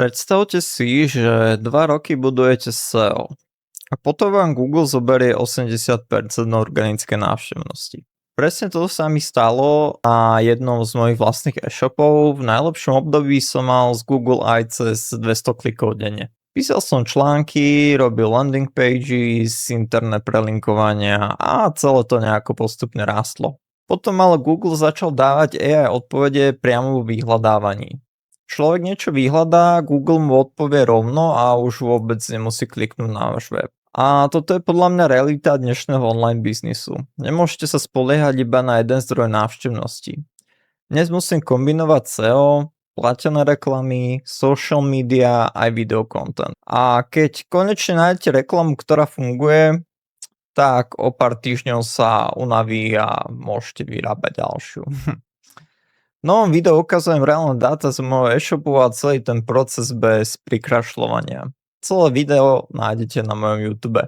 Predstavte si, že 2 roky budujete SEO a potom vám Google zoberie 80% organické návštevnosti. Presne to sa mi stalo na jednom z mojich vlastných e-shopov. V najlepšom období som mal z Google aj cez 200 klikov denne. Písal som články, robil landing pages, interné prelinkovania a celé to nejako postupne rástlo. Potom ale Google začal dávať AI odpovede priamo vo vyhľadávaní. Človek niečo vyhľadá, Google mu odpovie rovno a už vôbec nemusí kliknúť na váš web. A toto je podľa mňa realita dnešného online biznisu. Nemôžete sa spoliehať iba na jeden zdroj návštevnosti. Dnes musím kombinovať SEO, platené reklamy, social media aj video content. A keď konečne nájdete reklamu, ktorá funguje, tak o pár týždňov sa unaví a môžete vyrábať ďalšiu. V novom videu ukazujem reálne dáta z môjho e-shopu a celý ten proces bez prikrašľovania. Celé video nájdete na mojom YouTube.